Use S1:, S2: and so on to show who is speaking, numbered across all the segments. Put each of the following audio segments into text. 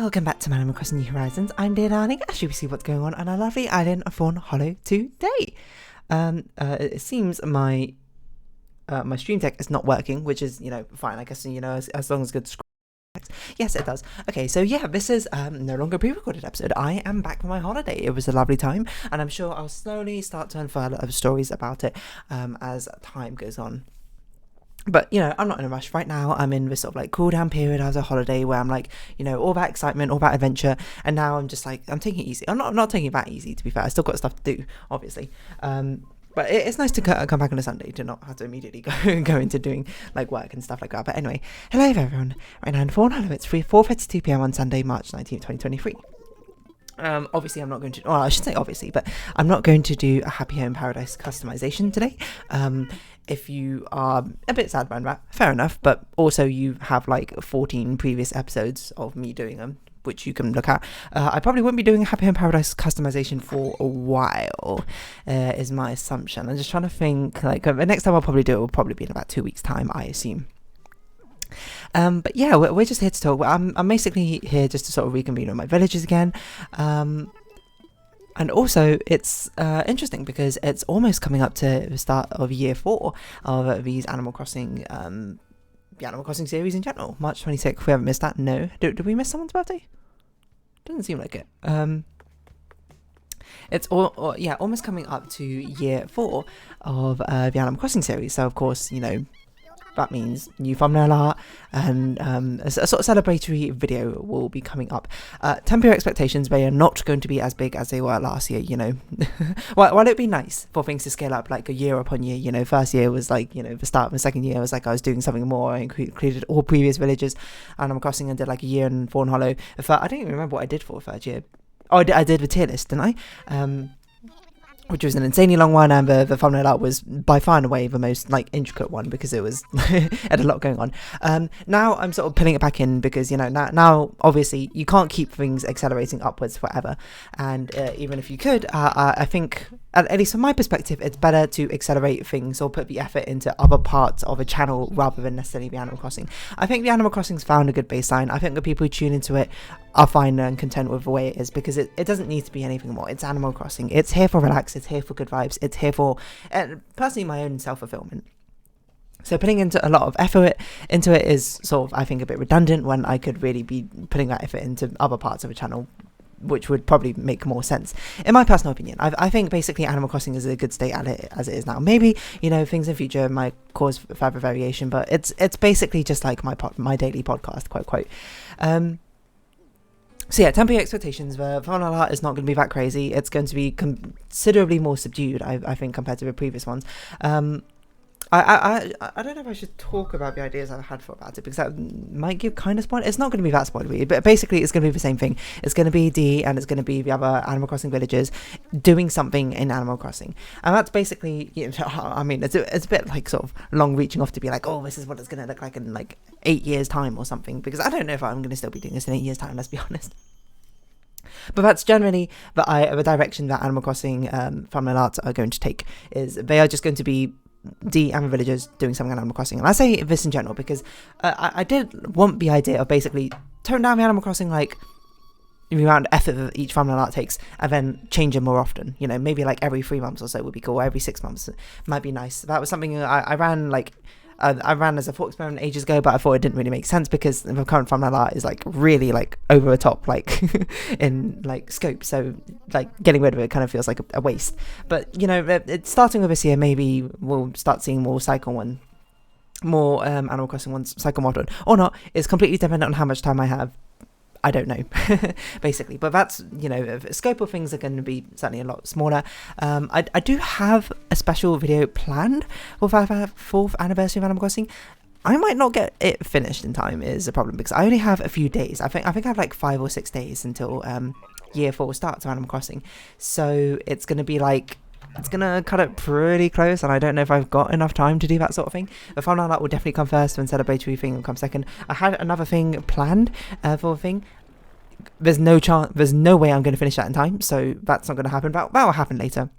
S1: Welcome back to Animal Crossing New Horizons. I'm dear darling, as you see what's going on our lovely island of Fawnhollow today. It seems my stream deck is not working, which is, fine, I guess, as long as good. Yes, it does. Okay, so yeah, this is no longer a pre-recorded episode. I am back from my holiday. It was a lovely time, and I'm sure I'll slowly start to unfurl stories about it as time goes on. But, I'm not in a rush right now. I'm in this sort of like cool down period as a holiday where I'm like, all that excitement, all that adventure. And now I'm just like, I'm taking it easy. I'm not taking it that easy, to be fair. I still got stuff to do, obviously. But it's nice to come back on a Sunday to not have to immediately go into doing like work and stuff like that. But anyway, hello everyone. Right now in Fawnhallow, it's 4:32 p.m. on Sunday, March 19th, 2023. Obviously I'm not going to, well, I should say obviously, but I'm not going to do a Happy Home Paradise customization today. If you are a bit sad about that, fair enough, but also you have like 14 previous episodes of me doing them, which you can look at. I probably won't be doing a Happy Home Paradise customization for a while, is my assumption. I'm just trying to think, like, the next time I'll probably do it will probably be in about 2 weeks' time, I assume. But yeah, we're just here to talk. I'm basically here just to sort of reconvene on my villages again. And also, it's interesting because it's almost coming up to the start of year 4 of these Animal Crossing, the Animal Crossing series in general. March 26th, we haven't missed that, no. Did we miss someone's birthday? Doesn't seem like it. It's almost coming up to year 4 of the Animal Crossing series. So, of course, that means new thumbnail art and a sort of celebratory video will be coming up. Temper your expectations, they are not going to be as big as they were last year, While it'd be nice for things to scale up like a year upon year, first year was like, the start of the second year was like I was doing something more. I included all previous villages, Animal Crossing, and did like a year in Fawnhollow. I don't even remember what I did for the third year. Oh, I did the tier list, didn't I? Which was an insanely long one, and the thumbnail art was by far and away the most like intricate one because it was had a lot going on. Now I'm sort of pulling it back in because now obviously you can't keep things accelerating upwards forever, and even if you could, I think at least from my perspective, it's better to accelerate things or put the effort into other parts of a channel rather than necessarily the Animal Crossing. I think the Animal Crossing's found a good baseline. I think the people who tune into it are fine and content with the way it is because it doesn't need to be anything more. It's Animal Crossing. It's here for relax. It's here for good vibes. It's here for personally my own self-fulfillment. So putting into a lot of effort into it is sort of, I think, a bit redundant when I could really be putting that effort into other parts of a channel, which would probably make more sense, in my personal opinion. I think basically Animal Crossing is a good state as it is now. Maybe, things in future might cause further variation, but it's basically just like my daily podcast, quote. So yeah, temper your expectations. The final art is not going to be that crazy. It's going to be considerably more subdued, I think, compared to the previous ones. I don't know if I should talk about the ideas I've had about it because that might give kind of spoiler. It's not going to be that spoilery, but basically it's going to be the same thing. It's going to be Dee and it's going to be the other Animal Crossing villagers doing something in Animal Crossing, and that's basically, I mean, it's a bit like sort of long reaching off to be like, oh, this is what it's going to look like in like 8 years time or something, because I don't know if I'm going to still be doing this in 8 years time, let's be honest. But that's generally the direction that Animal Crossing thumbnail arts are going to take. Is they are just going to be Dee and the villagers doing something on Animal Crossing. And I say this in general because I did want the idea of basically tone down the Animal Crossing, like the amount of effort that each thumbnail art takes, and then change them more often. Maybe like every 3 months or so would be cool, or every 6 months might be nice. That was something I ran like I ran as a thought experiment ages ago, but I thought it didn't really make sense because the current thumbnail art is like really like over the top, like in like scope. So like getting rid of it kind of feels like a waste. But it's starting with this year, maybe we'll start seeing more Animal Crossing ones cycle more often or not. It's completely dependent on how much time I have. I don't know, basically, but that's, the scope of things are going to be certainly a lot smaller. I do have a special video planned for the 4th anniversary of Animal Crossing. I might not get it finished in time is a problem because I only have a few days. I think I have like 5 or 6 days until year 4 starts of Animal Crossing. So it's going to be like, it's going to cut it pretty close, and I don't know if I've got enough time to do that sort of thing. The final art will definitely come first, and celebratory thing will come second. I had another thing planned for a thing. There's no way I'm going to finish that in time, so that's not going to happen. That will happen later.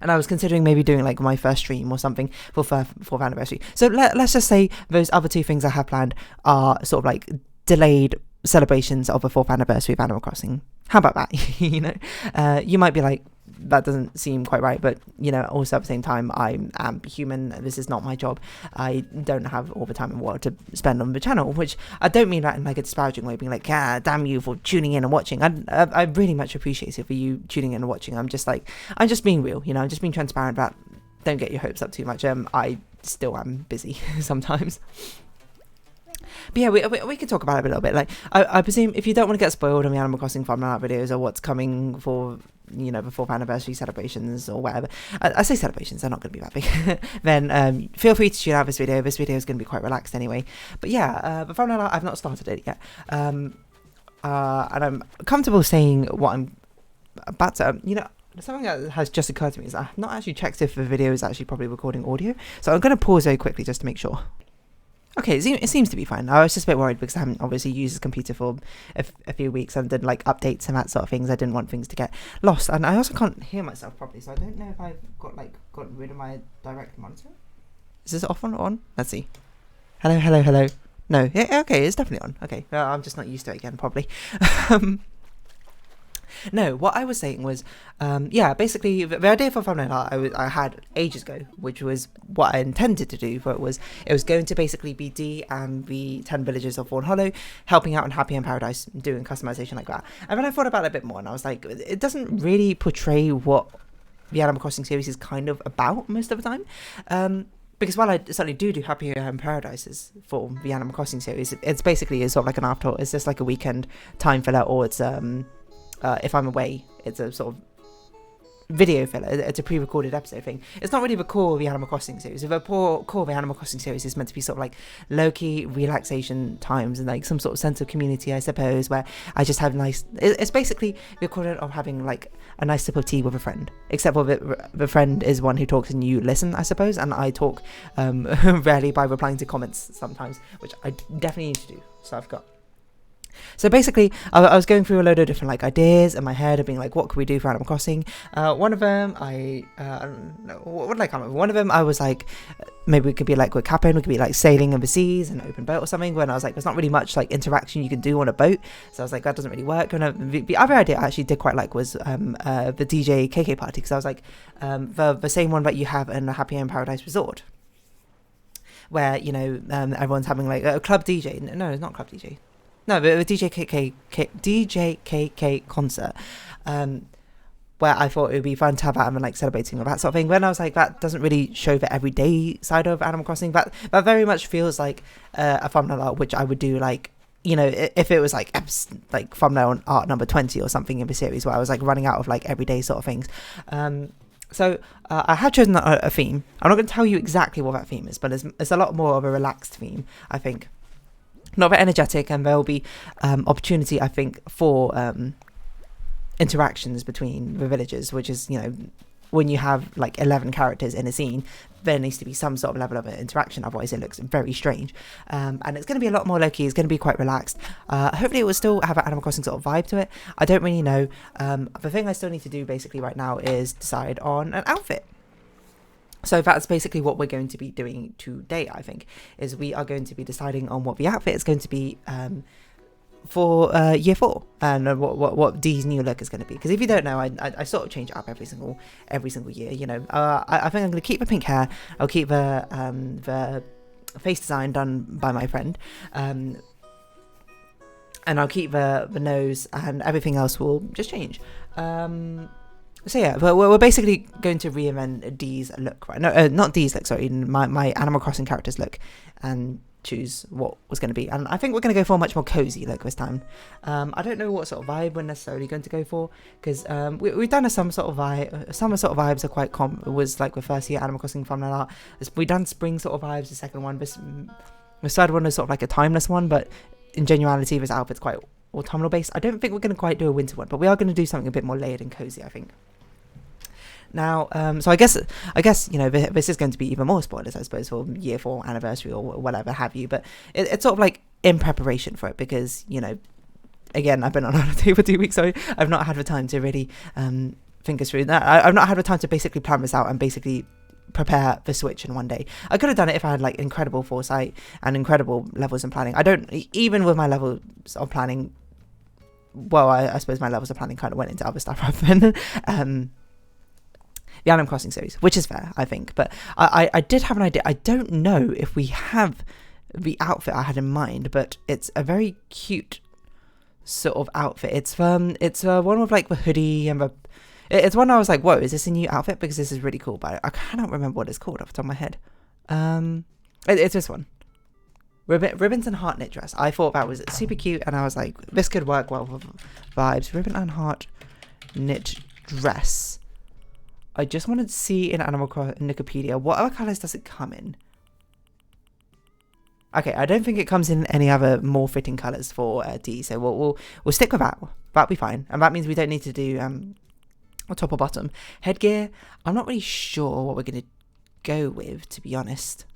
S1: And I was considering maybe doing like my first stream or something for 4th anniversary. So let's just say those other 2 things I have planned are sort of like delayed celebrations of the 4th anniversary of Animal Crossing. How about that? You know, you might be like, that doesn't seem quite right, but you know, also at the same time, I am human. This is not my job. I don't have all the time in the world to spend on the channel, which I don't mean that in like a disparaging way, being like, ah, damn you for tuning in and watching. I really much appreciate it for you tuning in and watching. I'm just being real, you know, I'm just being transparent about, don't get your hopes up too much. I still am busy sometimes. But yeah, we could talk about it a little bit. Like, I presume if you don't want to get spoiled on the Animal Crossing Fawnhallow videos or what's coming for, you know, the 4th anniversary celebrations or whatever, I say celebrations, they're not going to be that big, then feel free to tune out this video. This video is going to be quite relaxed anyway. But yeah, the Fawnhallow, I've not started it yet. And I'm comfortable saying what I'm about to, you know, something that has just occurred to me is I've not actually checked if the video is actually probably recording audio. So I'm going to pause very quickly just to make sure. Okay, it seems to be fine. I was just a bit worried because I haven't obviously used this computer for a few weeks and did like updates and that sort of things. I didn't want things to get lost, and I also can't hear myself properly, so I don't know if I've got rid of my direct monitor. Is this off or on? Let's see. Hello. No, yeah, okay, it's definitely on. Okay, I'm just not used to it again, probably. No, what I was saying was, yeah, basically the idea for Fawnhallow I had ages ago, which was what I intended to do. But it was going to basically be Dee and the 10 villagers of Fawnhollow helping out in Happy in Paradise, doing customization like that. And then I thought about it a bit more, and I was like, it doesn't really portray what the Animal Crossing series is kind of about most of the time. Because while I certainly do Happy in Paradises for the Animal Crossing series, it's basically sort of like an afterthought. It's just like a weekend time filler, or it's if I'm away, it's a sort of video filler. It's a pre-recorded episode thing. It's not really the core of the Animal Crossing series. The core of the Animal Crossing series is meant to be sort of like low-key relaxation times and like some sort of sense of community, I suppose, where I just have it's basically the equivalent of having like a nice sip of tea with a friend, except for the friend is one who talks and you listen, I suppose, and I talk rarely by replying to comments sometimes, which I definitely need to do. So basically, I was going through a load of different like ideas in my head of being like, what could we do for Animal Crossing? One of them, I don't know, what did I come up with? One of them, I was like, maybe we could be like, we're capping, we could be like sailing overseas in an open boat or something. When I was like, there's not really much like interaction you can do on a boat. So I was like, that doesn't really work. And the other idea I actually did quite like was the DJ KK party, because I was like, the same one that you have in a Happy in Paradise resort, where, you know, everyone's having like a club DJ. No, it's not club DJ. No, but the DJ KK concert, where I thought it would be fun to have that and like celebrating or that sort of thing. When I was like, that doesn't really show the everyday side of Animal Crossing. That very much feels like a thumbnail, which I would do like, you know, if it was like thumbnail art number 20 or something in the series, where I was like running out of like everyday sort of things. So I have chosen a theme. I'm not going to tell you exactly what that theme is, but it's a lot more of a relaxed theme, I think. Not very energetic, and there will be opportunity, I think, for interactions between the villagers, which is, you know, when you have like 11 characters in a scene, there needs to be some sort of level of interaction, otherwise it looks very strange. And it's going to be a lot more low-key, it's going to be quite relaxed. Hopefully it will still have an Animal Crossing sort of vibe to it. I don't really know. The thing I still need to do basically right now is decide on an outfit. So that's basically what we're going to be doing today, I think, is we are going to be deciding on what the outfit is going to be for year 4, and what Dee's new look is going to be. Because if you don't know, I sort of change it up every single year, you know. I think I'm going to keep the pink hair, I'll keep the face design done by my friend, and I'll keep the nose, and everything else will just change. So yeah, we're basically going to reinvent Dee's look, right? No, not Dee's look, sorry, my Animal Crossing character's look, and choose what was going to be. And I think we're going to go for a much more cozy look this time. I don't know what sort of vibe we're necessarily going to go for, because we've done a summer sort of vibe. Summer sort of vibes are quite it was like the first year Animal Crossing Thumbnail art. We've done spring sort of vibes, the second one. The third one is sort of like a timeless one, but in genuality, this outfit's quite autumnal based. I don't think we're going to quite do a winter one, but we are going to do something a bit more layered and cozy, I think. Now, so I guess you know, this is going to be even more spoilers, I suppose, for year 4 anniversary or whatever have you. But it's sort of like in preparation for it, because, you know, again, I've been on holiday for 2 weeks, so I've not had the time to really think us through that. I've not had the time to basically plan this out and basically prepare the Switch in one day. I could have done it if I had like incredible foresight and incredible levels in planning. I don't, even with my levels of planning, well, I suppose my levels of planning kind of went into other stuff rather than the Animal Crossing series, which is fair, I think. But I did have an idea. I don't know if we have the outfit I had in mind, but it's a very cute sort of outfit. It's one with like the hoodie and it's one I was like, whoa, is this a new outfit? Because this is really cool, but I cannot remember what it's called off the top of my head. It's this one. Ribbons and heart knit dress. I thought that was super cute, and I was like, this could work well with vibes. Ribbon and heart knit dress. I just wanted to see in Animal Crossing Wikipedia, what other colours does it come in? Okay, I don't think it comes in any other more fitting colours for D, so we'll stick with that. That'll be fine, and that means we don't need to do top or bottom. Headgear, I'm not really sure what we're going to go with, to be honest.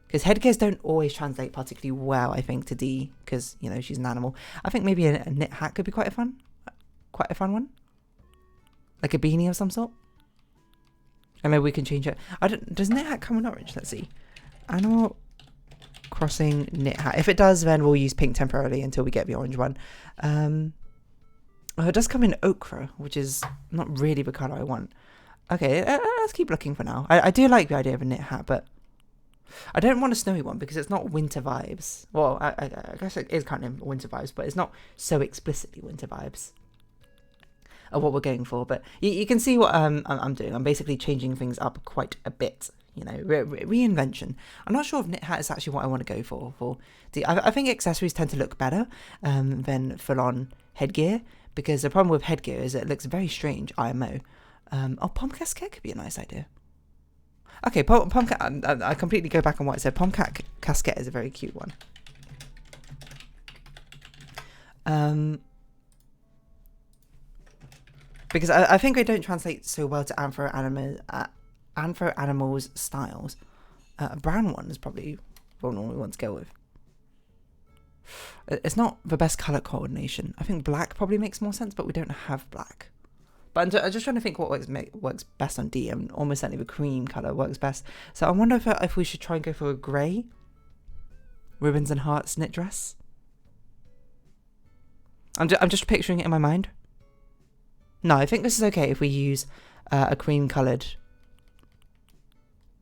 S1: Because headgears don't always translate particularly well, I think, to D, because, you know, she's an animal. I think maybe a knit hat could be quite a fun one. Like a beanie of some sort. And maybe we can change it. Does knit hat come in orange? Let's see. Animal Crossing knit hat. If it does, then we'll use pink temporarily until we get the orange one. Oh, it does come in ochre, which is not really the colour I want. Okay, let's keep looking for now. I do like the idea of a knit hat, but I don't want a snowy one because it's not winter vibes. Well, I guess it is kind of winter vibes, but it's not so explicitly winter vibes of what we're going for. But you can see what I'm doing. I'm basically changing things up quite a bit. You know, reinvention. I'm not sure if knit hat is actually what I want to go for. I think accessories tend to look better than full-on headgear, because the problem with headgear is it looks very strange, IMO. Pom casquette could be a nice idea. Okay, I completely go back on what I said. Pom casquette is a very cute one. Because I think they don't translate so well to Anthro Animals styles. A brown one is probably one we want to go with. It's not the best colour coordination. I think black probably makes more sense, but we don't have black. But I'm just trying to think what works best on D, and almost certainly the cream colour works best. So I wonder if we should try and go for a grey ribbons and hearts knit dress. I'm just picturing it in my mind. No, I think this is okay if we use a cream coloured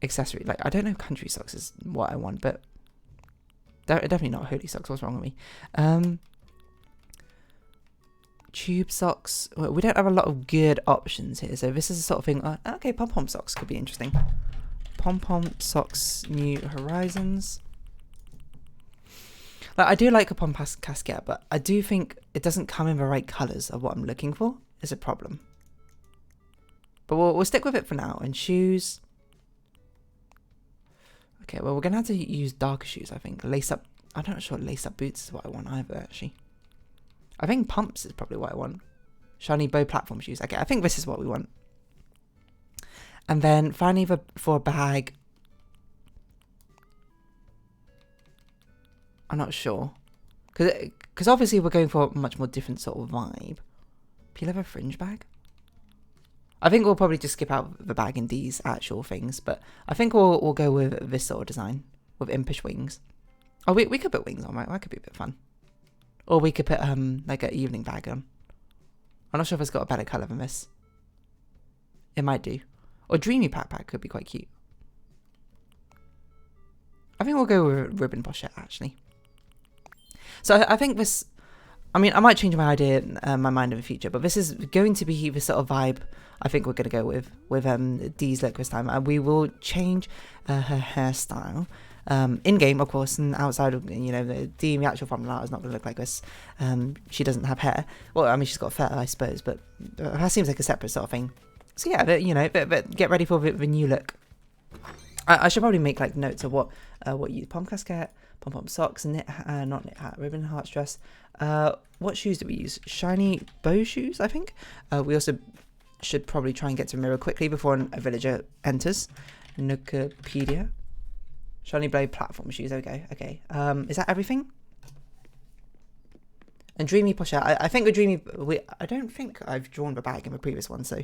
S1: accessory. Like, I don't know, country socks is what I want, but they're definitely not hoodie socks. What's wrong with me? Tube socks. We don't have a lot of good options here, so this is the sort of thing. Okay, pom-pom socks could be interesting. Pom-pom socks, New Horizons. Like, I do like a pom casquette, but I do think it doesn't come in the right colours of what I'm looking for. Is a problem. But we'll stick with it for now. And shoes. Okay, well, we're going to have to use darker shoes, I think. Lace up. I'm not sure lace up boots is what I want either, actually. I think pumps is probably what I want. Shiny bow platform shoes. Okay, I think this is what we want. And then finally for a bag. I'm not sure. Because obviously we're going for a much more different sort of vibe. Peel over fringe bag? I think we'll probably just skip out the bag in these actual things, but I think we'll go with this sort of design with impish wings. Oh, we could put wings on, right? That could be a bit fun. Or we could put like an evening bag on. I'm not sure if it's got a better colour than this. It might do. Or dreamy backpack could be quite cute. I think we'll go with ribbon pochette actually. So I think this. I mean, I might change my idea, my mind in the future, but this is going to be the sort of vibe I think we're going to go with Dee's look this time. And we will change her hairstyle in-game, of course, and outside of, you know, the actual Fawnhallow is not going to look like this. She doesn't have hair. Well, I mean, she's got fur, I suppose, but her seems like a separate sort of thing. So yeah, you know, but get ready for the new look. I should probably make like notes of what you use. Pom casquette, pom-pom socks, not knit hat, ribbon hearts dress. What shoes do we use? Shiny bow shoes, I think. We also should probably try and get to a mirror quickly before a villager enters. Wikipedia. Shiny bow platform shoes. Okay. Is that everything? And dreamy pochette. I think with dreamy. I don't think I've drawn the bag in the previous one, so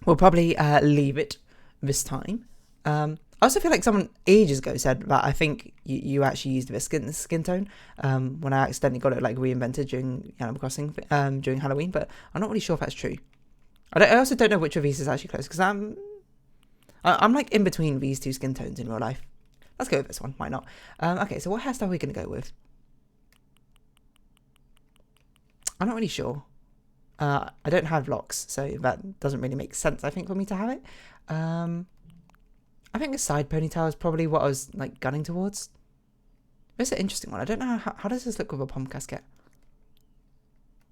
S1: we'll probably leave it this time. I also feel like someone ages ago said that I think you actually used this skin tone when I accidentally got it like reinvented during Animal Crossing during Halloween, but I'm not really sure if that's true. I also don't know which of these is actually close, because I'm like in between these two skin tones in real life. Let's go with this one, why not? Okay, so what hairstyle are we going to go with? I'm not really sure. I don't have locks, so that doesn't really make sense, I think, for me to have it. I think a side ponytail is probably what I was like gunning towards. This is an interesting one. I don't know how does this look with a pom casket.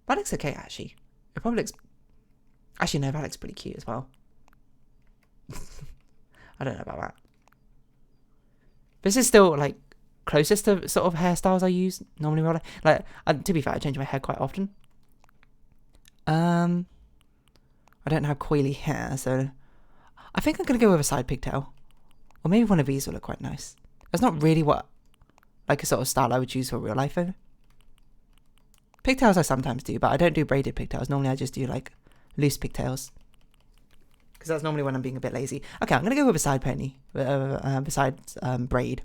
S1: That looks okay, actually. It probably looks... Actually, no, that looks pretty cute as well. I don't know about that. This is still like closest to sort of hairstyles I use normally. Like, to be fair, I change my hair quite often. I don't have coily hair, so I think I'm gonna go with a side pigtail, or maybe one of these will look quite nice. That's not really what like a sort of style I would choose for real life though. Pigtails I sometimes do, but I don't do braided pigtails. Normally I just do like loose pigtails, because that's normally when I'm being a bit lazy. Okay, I'm gonna go with a side pony besides braid.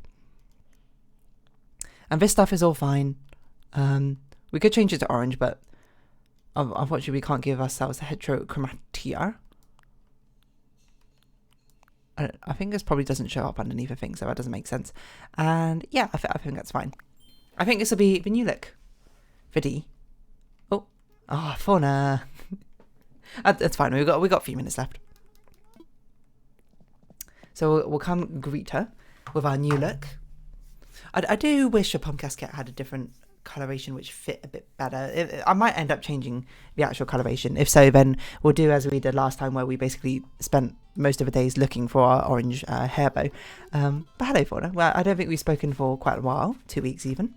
S1: And this stuff is all fine. We could change it to orange, but unfortunately we can't give ourselves the heterochromatia. I think this probably doesn't show up underneath a thing, so that doesn't make sense. And yeah, I think that's fine. I think this will be the new look. Vidi. Oh, Fauna. That's fine. We got a few minutes left. So we'll come greet her with our new look. I do wish a pom casket had a different coloration which fit a bit better. I might end up changing the actual coloration. If so, then we'll do as we did last time, where we basically spent most of the days looking for our orange hair bow. But hello, Fauna. Well, I don't think we've spoken for quite a while, 2 weeks even.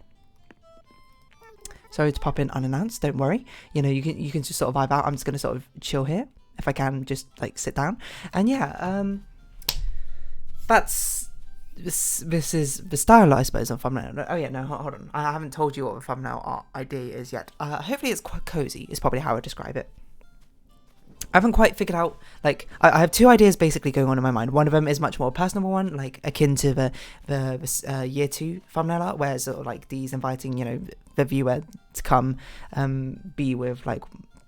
S1: Sorry to pop in unannounced, don't worry. You know, you can just sort of vibe out. I'm just going to sort of chill here, if I can just like sit down. And yeah, this is the style, I suppose, on thumbnail. Oh yeah, no, hold on. I haven't told you what the thumbnail art idea is yet. Hopefully it's quite cozy, is probably how I describe it. I haven't quite figured out, like, I have two ideas basically going on in my mind. One of them is much more personal one, like akin to the year 2 thumbnail art, where it's sort of like these inviting, you know, the viewer to come be with like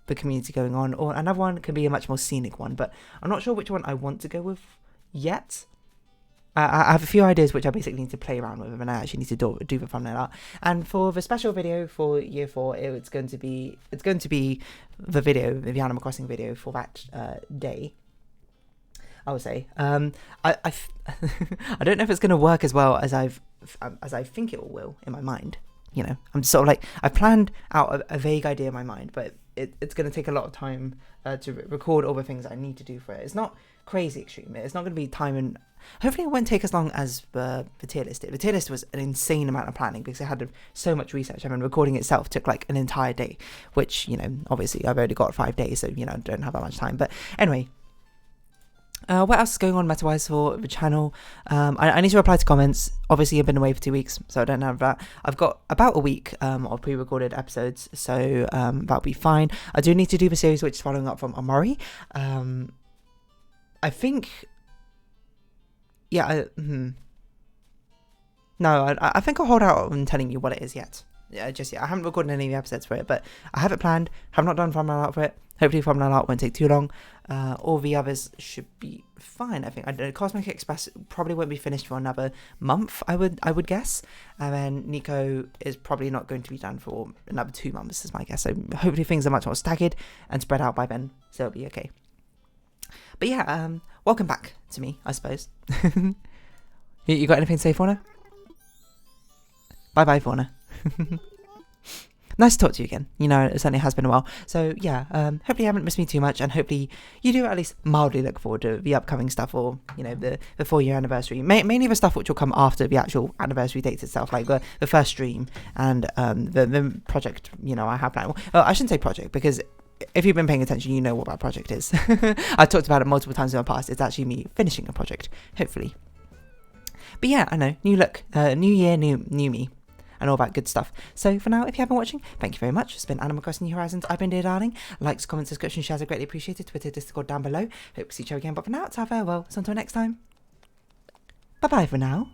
S1: the community going on. Or another one can be a much more scenic one, but I'm not sure which one I want to go with yet. I have a few ideas which I basically need to play around with, and I actually need to do the thumbnail art. And for the special video for year 4, it's going to be the video, the Animal Crossing video for that day, I would say. I don't know if it's going to work as well as I think it will in my mind. You know, I'm sort of like, I've planned out a vague idea in my mind, but it's going to take a lot of time to record all the things I need to do for it. It's not crazy extreme. It's not going to be time, and hopefully it won't take as long as the tier list did. The tier list was an insane amount of planning because it had so much research. I mean, recording itself took like an entire day, which, you know, obviously I've only got 5 days, so, you know, I don't have that much time. But anyway, what else is going on meta-wise for the channel? I need to reply to comments. Obviously, I've been away for 2 weeks, so I don't have that. I've got about a week of pre-recorded episodes, so that'll be fine. I do need to do the series which is following up from Amari. I think... Yeah, No, I think I'll hold out on telling you what it is yet. Yeah, just yet. I haven't recorded any of the episodes for it, but I have it planned. Have not done thumbnail art for it. Hopefully thumbnail art won't take too long. All the others should be fine, I think. I don't know, Cosmic Express probably won't be finished for another month, I would guess. And then Nico is probably not going to be done for another 2 months, is my guess. So hopefully things are much more staggered and spread out by then, so it'll be okay. But yeah, welcome back to me, I suppose. You got anything to say, Fauna? Bye-bye, Fauna. Nice to talk to you again. You know, it certainly has been a while. So yeah, hopefully you haven't missed me too much, and hopefully you do at least mildly look forward to the upcoming stuff, or, you know, the 4-year anniversary. Mainly the stuff which will come after the actual anniversary date itself, like the first stream and the project, you know, I have now. Well, I shouldn't say project, because if you've been paying attention, you know what that project is. I've talked about it multiple times in the past. It's actually me finishing a project, hopefully. But yeah, I know, new look, new year, new me. and all that good stuff. So for now, if you have been watching, thank you very much. It's been Animal Crossing New Horizons. I've been Dear Darling. Likes, comments, subscriptions, shares are greatly appreciated. Twitter, Discord down below. Hope to see you again, but for now, it's our farewell. So until next time, bye bye for now.